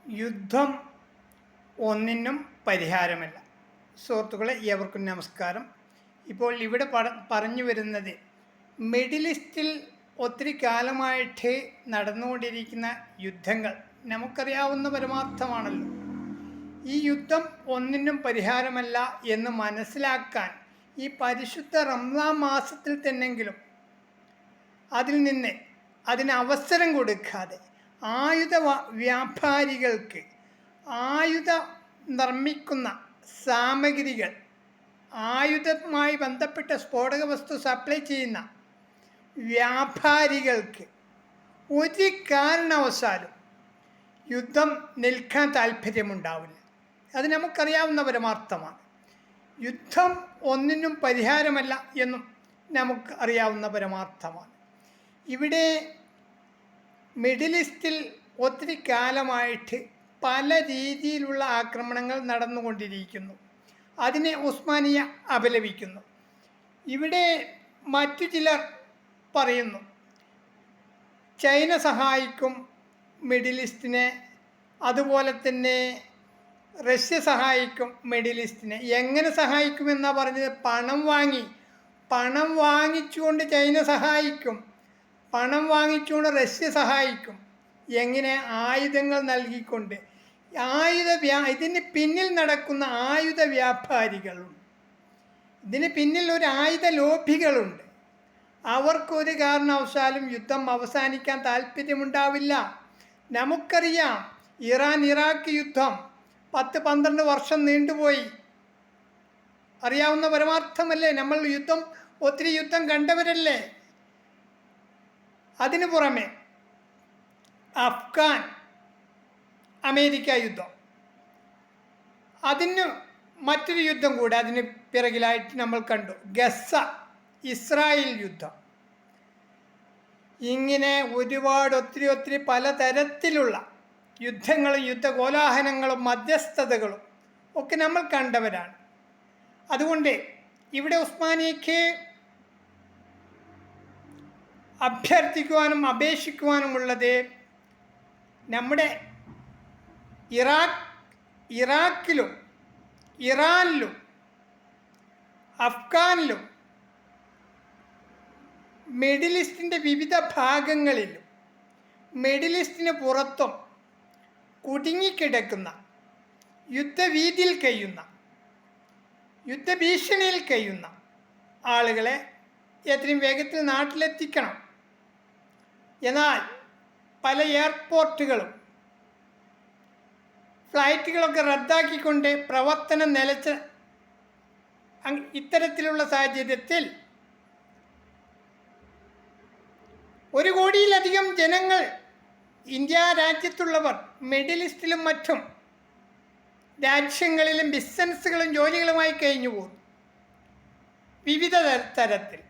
യുദ്ധം ഒന്നിനും പരിഹാരമല്ല. സുഹൃത്തുക്കളെ, ഏവർക്കും നമസ്കാരം. ഇപ്പോൾ ഇവിടെ പറഞ്ഞു വരുന്നത് മിഡിൽ ഈസ്റ്റിൽ ഒത്തിരി കാലമായിട്ട് നടന്നുകൊണ്ടിരിക്കുന്ന യുദ്ധങ്ങൾ നമുക്കറിയാവുന്ന പരമാർത്ഥമാണല്ലോ. ഈ യുദ്ധം ഒന്നിനും പരിഹാരമല്ല എന്ന് മനസ്സിലാക്കാൻ ഈ പരിശുദ്ധ റംസാൻ മാസത്തിൽ തന്നെങ്കിലും അതിന് അവസരം കൊടുക്കാതെ വ്യാപാരികൾക്ക് ആയുധം നിർമ്മിക്കുന്ന സാമഗ്രികൾ, ആയുധവുമായി ബന്ധപ്പെട്ട സ്ഫോടക വസ്തു സപ്ലൈ ചെയ്യുന്ന വ്യാപാരികൾക്ക് ഒരു കാരണവശാലും യുദ്ധം നിൽക്കാൻ താല്പര്യമുണ്ടാവില്ല. അത് നമുക്കറിയാവുന്ന പരമാർത്ഥമാണ്. യുദ്ധം ഒന്നിനും പരിഹാരമല്ല എന്നും നമുക്ക് അറിയാവുന്ന പരമാർത്ഥമാണ്. ഇവിടെ മിഡിൽ ഈസ്റ്റിൽ ഒത്തിരി കാലമായിട്ട് പല രീതിയിലുള്ള ആക്രമണങ്ങൾ നടന്നുകൊണ്ടിരിക്കുന്നു. അതിനെ ഉസ്മാനിയ അപലപിക്കുന്നു. ഇവിടെ മറ്റു ചിലർ പറയുന്നു ചൈന സഹായിക്കും മിഡിൽ ഈസ്റ്റിനെ, അതുപോലെ തന്നെ റഷ്യ സഹായിക്കും മിഡിൽ ഈസ്റ്റിനെ. എങ്ങനെ സഹായിക്കുമെന്നാണ് പറഞ്ഞത്? പണം വാങ്ങിച്ചുകൊണ്ട് ചൈന സഹായിക്കും, പണം വാങ്ങിച്ചുകൊണ്ട് റഷ്യ സഹായിക്കും. എങ്ങനെ? ആയുധങ്ങൾ നൽകിക്കൊണ്ട്. ഇതിന് പിന്നിൽ നടക്കുന്ന ആയുധ വ്യാപാരികളുണ്ട്, ഇതിന് പിന്നിൽ ഒരു ആയുധ ലോബികളുണ്ട്. അവർക്കൊരു കാരണവശാലും യുദ്ധം അവസാനിക്കാൻ താല്പര്യമുണ്ടാവില്ല. നമുക്കറിയാം, ഇറാൻ ഇറാഖ് യുദ്ധം 10-12 വർഷം നീണ്ടുപോയി. അറിയാവുന്ന പരമാർത്ഥമല്ലേ? നമ്മൾ ഒത്തിരി യുദ്ധം കണ്ടവരല്ലേ. അതിനു പുറമെ അഫ്ഗാൻ അമേരിക്ക യുദ്ധം, അതിന് മറ്റൊരു യുദ്ധം കൂടെ അതിന് പിറകിലായിട്ട് നമ്മൾ കണ്ടു, ഗസ ഇസ്രായേൽ യുദ്ധം. ഇങ്ങനെ ഒത്തിരി പലതരത്തിലുള്ള യുദ്ധങ്ങളും യുദ്ധകോലാഹലങ്ങളും മധ്യസ്ഥതകളും ഒക്കെ നമ്മൾ കണ്ടവരാണ്. അതുകൊണ്ട് ഇവിടെ ഉസ്മാനിയയ്ക്ക് അഭ്യർത്ഥിക്കുവാനും അപേക്ഷിക്കുവാനുമുള്ളത്, നമ്മുടെ ഇറാഖിലും ഇറാനിലും അഫ്ഗാനിലും മിഡിൽ ഈസ്റ്റിൻ്റെ വിവിധ ഭാഗങ്ങളിലും മിഡിൽ ഈസ്റ്റിന് പുറത്തും കുടുങ്ങിക്കിടക്കുന്ന, യുദ്ധഭീതിയിൽ കഴിയുന്ന, യുദ്ധഭീഷണിയിൽ കഴിയുന്ന ആളുകളെ എത്രയും വേഗത്തിൽ നാട്ടിലെത്തിക്കണം. എന്നാൽ പല എയർപോർട്ടുകളും ഫ്ലൈറ്റുകളൊക്കെ റദ്ദാക്കിക്കൊണ്ട് പ്രവർത്തനം നിലച്ച് ഇത്തരത്തിലുള്ള സാഹചര്യത്തിൽ 1 കോടിയിലധികം ജനങ്ങൾ, ഇന്ത്യ രാജ്യത്തുള്ളവർ മിഡിൽ ഈസ്റ്റിലും മറ്റും രാജ്യങ്ങളിലും ബിസിനസ്സുകളും ജോലികളുമായി കഴിഞ്ഞു പോകുന്നു വിവിധ തരത്തിൽ.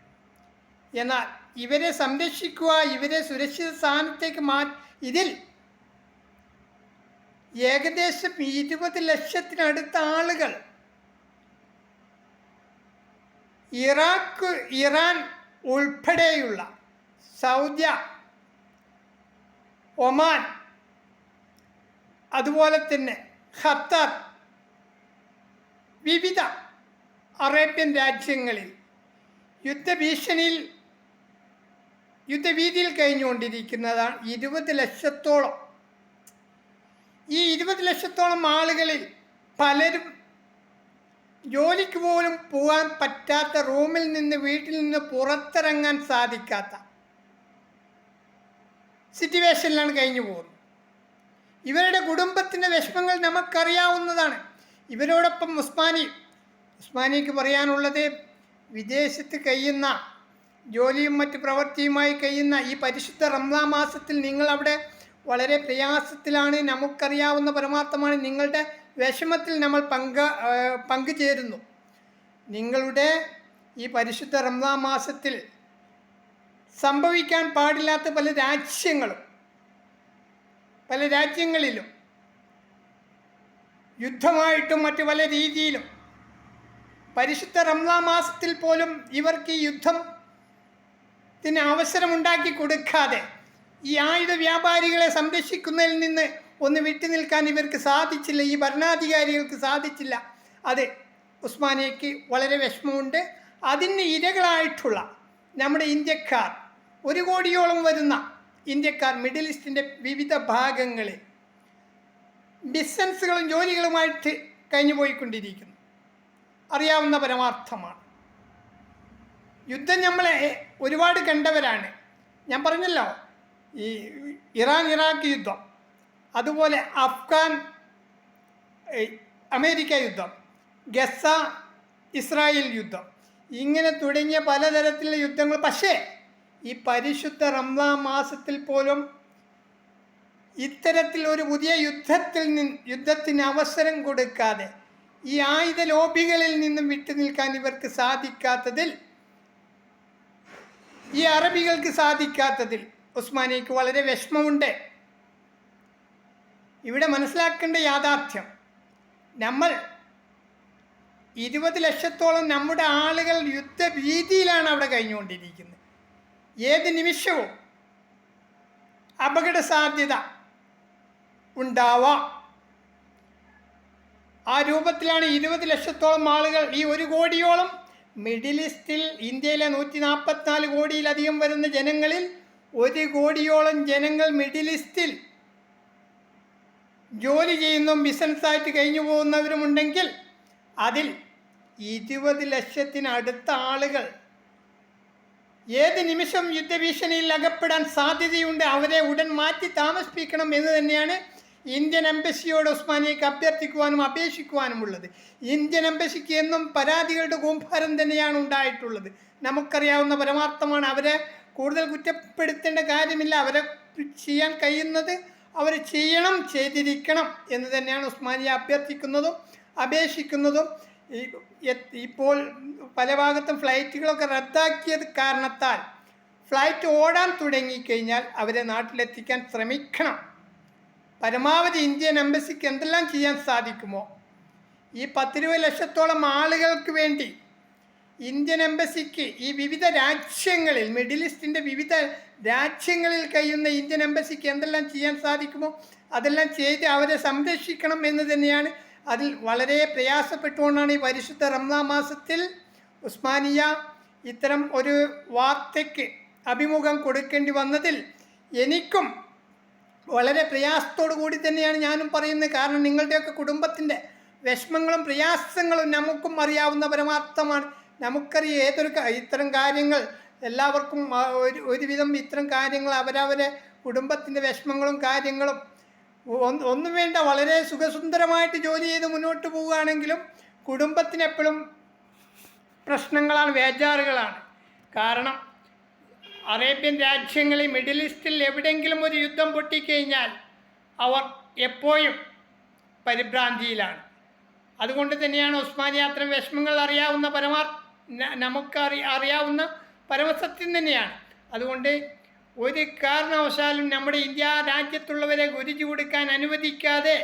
എന്നാൽ ഇവരെ സംരക്ഷിക്കുക, ഇവരെ സുരക്ഷിത സ്ഥാനത്തേക്ക് ഇതിൽ ഏകദേശം 20 ലക്ഷത്തിനടുത്ത ആളുകൾ ഇറാൻ ഉൾപ്പെടെയുള്ള സൗദി, ഒമാൻ, അതുപോലെ തന്നെ ഖത്തർ, വിവിധ അറേബ്യൻ രാജ്യങ്ങളിൽ യുദ്ധഭീതിയിൽ കഴിഞ്ഞുകൊണ്ടിരിക്കുന്നതാണ് 20 ലക്ഷത്തോളം. ഈ 20 ലക്ഷത്തോളം ആളുകളിൽ പലരും ജോലിക്ക് പോലും പോകാൻ പറ്റാത്ത, വീട്ടിൽ നിന്ന് പുറത്തിറങ്ങാൻ സാധിക്കാത്ത സിറ്റുവേഷനിലാണ് കഴിഞ്ഞു പോകുന്നത്. ഇവരുടെ കുടുംബത്തിൻ്റെ വിഷമങ്ങൾ നമുക്കറിയാവുന്നതാണ്. ഇവരോടൊപ്പം ഉസ്മാനിക്ക് പറയാനുള്ളത്, വിദേശത്ത് കഴിയുന്ന, ജോലിയും മറ്റ് പ്രവൃത്തിയുമായി കഴിയുന്ന ഈ പരിശുദ്ധ റംസാൻ മാസത്തിൽ നിങ്ങളവിടെ വളരെ പ്രയാസത്തിലാണ്. നമുക്കറിയാവുന്ന പരമാർത്ഥമാണ്. നിങ്ങളുടെ വിഷമത്തിൽ നമ്മൾ പങ്കുചേരുന്നു. നിങ്ങളുടെ ഈ പരിശുദ്ധ റംസാൻ മാസത്തിൽ സംഭവിക്കാൻ പാടില്ലാത്ത പല രാജ്യങ്ങളിലും യുദ്ധമായിട്ടും മറ്റു പല രീതിയിലും പരിശുദ്ധ റംസാൻ മാസത്തിൽ പോലും ഇവർക്ക് ഈ യുദ്ധത്തിന് അവസരമുണ്ടാക്കി കൊടുക്കാതെ ഈ ആയുധ വ്യാപാരികളെ സംരക്ഷിക്കുന്നതിൽ നിന്ന് ഒന്ന് വിട്ടു നിൽക്കാൻ ഇവർക്ക് സാധിച്ചില്ല, ഈ ഭരണാധികാരികൾക്ക് സാധിച്ചില്ല. അത് ഉസ്മാനിയയ്ക്ക് വളരെ വിഷമമുണ്ട്. അതിന് ഇരകളായിട്ടുള്ള നമ്മുടെ ഇന്ത്യക്കാർ, 1 കോടിയോളം വരുന്ന ഇന്ത്യക്കാർ മിഡിൽ ഈസ്റ്റിൻ്റെ വിവിധ ഭാഗങ്ങളിൽ ബിസിനസ്സുകളും ജോലികളുമായിട്ട് കഴിഞ്ഞു പോയിക്കൊണ്ടിരിക്കുന്നു. അറിയാവുന്ന പരമാർത്ഥമാണ്. യുദ്ധം നമ്മളെ ഒരുപാട് കണ്ടവരാണ്. ഞാൻ പറഞ്ഞല്ലോ, ഈ ഇറാൻ ഇറാഖ് യുദ്ധം, അതുപോലെ അഫ്ഗാൻ അമേരിക്ക യുദ്ധം, ഗസ ഇസ്രായേൽ യുദ്ധം, ഇങ്ങനെ തുടങ്ങിയ പലതരത്തിലുള്ള യുദ്ധങ്ങൾ. പക്ഷേ ഈ പരിശുദ്ധ റംസാൻ മാസത്തിൽ പോലും ഇത്തരത്തിൽ ഒരു പുതിയ യുദ്ധത്തിന് അവസരം കൊടുക്കാതെ ഈ ആയുധ ലോബികളിൽ നിന്നും വിട്ടു നിൽക്കാൻ ഇവർക്ക് സാധിക്കാത്തതിൽ, ഈ അറബികൾക്ക് സാധിക്കാത്തതിൽ ഉസ്മാനിയക്ക് വളരെ വിഷമമുണ്ട്. ഇവിടെ മനസ്സിലാക്കേണ്ട യാഥാർത്ഥ്യം, നമ്മൾ 20 ലക്ഷത്തോളം നമ്മുടെ ആളുകൾ യുദ്ധഭീതിയിലാണ് അവിടെ കഴിഞ്ഞുകൊണ്ടിരിക്കുന്നത്. ഏത് നിമിഷവും അപകട സാധ്യത ഉണ്ടാവാം. ആ രൂപത്തിലാണ് 20 ലക്ഷത്തോളം ആളുകൾ, ഈ 1 കോടിയോളം മിഡിൽ ഈസ്റ്റിൽ, ഇന്ത്യയിലെ 144 കോടിയിലധികം വരുന്ന ജനങ്ങളിൽ 1 കോടിയോളം ജനങ്ങൾ മിഡിൽ ഈസ്റ്റിൽ ജോലി ചെയ്യുന്നതും ബിസിനസ്സായിട്ട് കഴിഞ്ഞു പോകുന്നവരുമുണ്ടെങ്കിൽ അതിൽ 20 ലക്ഷത്തിനടുത്ത ആളുകൾ ഏത് നിമിഷം യുദ്ധഭീഷണിയിൽ അകപ്പെടാൻ സാധ്യതയുണ്ട്. അവരെ ഉടൻ മാറ്റി താമസിപ്പിക്കണം എന്ന് തന്നെയാണ് ഇന്ത്യൻ എംബസിയോട് ഉസ്മാനിയക്ക് അഭ്യർത്ഥിക്കുവാനും അപേക്ഷിക്കുവാനുമുള്ളത്. ഇന്ത്യൻ എംബസിക്ക് എന്നും പരാതികളുടെ കൂമ്പാരം തന്നെയാണ് ഉണ്ടായിട്ടുള്ളത്. നമുക്കറിയാവുന്ന പരമാർത്ഥമാണ്. അവരെ കൂടുതൽ കുറ്റപ്പെടുത്തേണ്ട കാര്യമില്ല. അവരെ ചെയ്യാൻ കഴിയുന്നത് അവർ ചെയ്യണം, ചെയ്തിരിക്കണം എന്ന് തന്നെയാണ് ഉസ്മാനിയ അഭ്യർത്ഥിക്കുന്നതും അപേക്ഷിക്കുന്നതും. ഇപ്പോൾ പല ഭാഗത്തും ഫ്ലൈറ്റുകളൊക്കെ റദ്ദാക്കിയത് കാരണത്താൽ ഫ്ലൈറ്റ് ഓടാൻ തുടങ്ങിക്കഴിഞ്ഞാൽ അവരെ നാട്ടിലെത്തിക്കാൻ ശ്രമിക്കണം. പരമാവധി ഇന്ത്യൻ എംബസിക്ക് എന്തെല്ലാം ചെയ്യാൻ സാധിക്കുമോ, ഈ 10-20 ലക്ഷത്തോളം ആളുകൾക്ക് വേണ്ടി ഇന്ത്യൻ എംബസിക്ക് ഈ വിവിധ രാജ്യങ്ങളിൽ, മിഡിൽ ഈസ്റ്റിൻ്റെ വിവിധ രാജ്യങ്ങളിൽ കഴിയുന്ന ഇന്ത്യൻ എംബസിക്ക് എന്തെല്ലാം ചെയ്യാൻ സാധിക്കുമോ അതെല്ലാം ചെയ്ത് അവരെ സംരക്ഷിക്കണം എന്ന് തന്നെയാണ്. അതിൽ വളരെ പ്രയാസപ്പെട്ടുകൊണ്ടാണ് ഈ പരിശുദ്ധ റംസാൻ മാസത്തിൽ ഉസ്മാനിയ ഇത്തരം ഒരു വാർത്തയ്ക്ക് അഭിമുഖം കൊടുക്കേണ്ടി വന്നതിൽ എനിക്കും വളരെ പ്രയാസത്തോടു കൂടി തന്നെയാണ് ഞാനും പറയുന്നത്. കാരണം നിങ്ങളുടെയൊക്കെ കുടുംബത്തിൻ്റെ വിഷമങ്ങളും പ്രയാസങ്ങളും നമുക്കും അറിയാവുന്ന പരമാർത്ഥമാണ്. നമുക്കറിയാം ഇത്തരം കാര്യങ്ങൾ എല്ലാവർക്കും ഒരുവിധം ഇത്തരം കാര്യങ്ങൾ അവരവരെ കുടുംബത്തിൻ്റെ വിഷമങ്ങളും കാര്യങ്ങളും ഒന്നും വേണ്ട, വളരെ സുഖസുന്ദരമായിട്ട് ജോലി ചെയ്ത് മുന്നോട്ട് പോവുകയാണെങ്കിലും കുടുംബത്തിനെപ്പോഴും പ്രശ്നങ്ങളാണ്, ബേജാറുകളാണ്. കാരണം അറേബ്യൻ രാജ്യങ്ങളിൽ, മിഡിൽ ഈസ്റ്റിൽ എവിടെയെങ്കിലും ഒരു യുദ്ധം പൊട്ടിക്കഴിഞ്ഞാൽ അവർ എപ്പോഴും പരിഭ്രാന്തിയിലാണ്. അതുകൊണ്ട് തന്നെയാണ് ഉസ്മാനിയ അത്തരം വിഷമങ്ങൾ അറിയാവുന്ന നമുക്ക് അറിയാവുന്ന പരമസത്യം തന്നെയാണ്. അതുകൊണ്ട് ഒരു കാരണവശാലും നമ്മുടെ ഇന്ത്യ രാജ്യത്തുള്ളവരെ ഗുരുതി കൊടുക്കാൻ അനുവദിക്കാതെ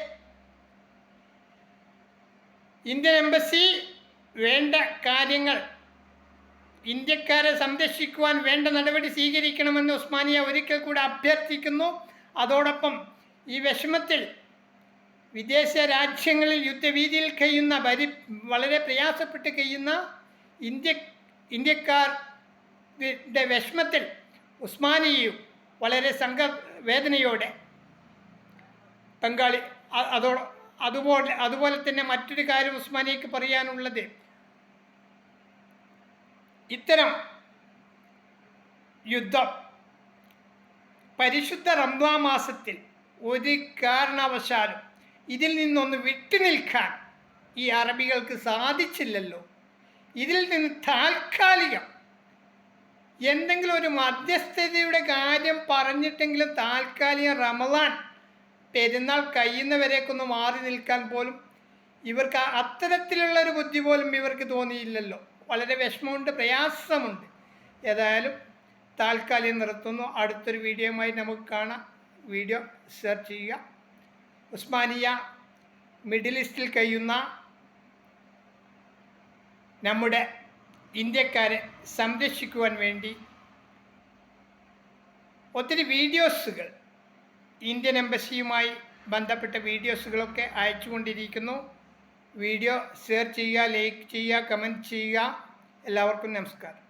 ഇന്ത്യൻ എംബസി വേണ്ട കാര്യങ്ങൾ, ഇന്ത്യക്കാരെ സംരക്ഷിക്കുവാൻ വേണ്ട നടപടി സ്വീകരിക്കണമെന്ന് ഉസ്മാനിയ ഒരിക്കൽ കൂടെ അഭ്യർത്ഥിക്കുന്നു. അതോടൊപ്പം ഈ വിഷമത്തിൽ വിദേശ രാജ്യങ്ങളിൽ യുദ്ധഭീതിയിൽ കഴിയുന്ന, വളരെ പ്രയാസപ്പെട്ട് കഴിയുന്ന ഇന്ത്യക്കാരുടെ വിഷമത്തിൽ ഉസ്മാനിയയും വളരെ വേദനയോടെ പങ്കാളി. അതുപോലെ തന്നെ മറ്റൊരു കാര്യം ഉസ്മാനിയക്ക് പറയാനുള്ളത്, ഇത്തരം യുദ്ധം പരിശുദ്ധ റംസാൻ മാസത്തിൽ ഒരു കാരണവശാലും ഇതിൽ നിന്നൊന്ന് വിട്ടുനിൽക്കാൻ ഈ അറബികൾക്ക് സാധിച്ചില്ലല്ലോ. ഇതിൽ നിന്ന് താൽക്കാലികം എന്തെങ്കിലും ഒരു മധ്യസ്ഥതയുടെ കാര്യം പറഞ്ഞിട്ടെങ്കിലും താൽക്കാലികം റമദാൻ പെരുന്നാൾ കഴിയുന്നവരേക്കൊന്ന് മാറി നിൽക്കാൻ പോലും ഇവർക്ക് അത്തരത്തിലുള്ളൊരു ബുദ്ധി പോലും ഇവർക്ക് തോന്നിയില്ലല്ലോ. വളരെ വിഷമമുണ്ട്, പ്രയാസമുണ്ട്. ഏതായാലും താൽക്കാലികം നിർത്തുന്നു. അടുത്തൊരു വീഡിയോയുമായി നമുക്ക് കാണാം. വീഡിയോ ഷെയർ ചെയ്യുക. ഉസ്മാനിയ മിഡിൽ ഈസ്റ്റിൽ കഴിയുന്ന നമ്മുടെ ഇന്ത്യക്കാരെ സംരക്ഷിക്കുവാൻ വേണ്ടി ഒത്തിരി വീഡിയോസുകൾ ഇന്ത്യൻ എംബസിയുമായി ബന്ധപ്പെട്ട വീഡിയോസുകളൊക്കെ അയച്ചുകൊണ്ടിരിക്കുന്നു. വീഡിയോ ഷെയർ ചെയ്യുക, ലൈക്ക് ചെയ്യുക, കമൻറ്റ് ചെയ്യുക. എല്ലാവർക്കും നമസ്കാരം.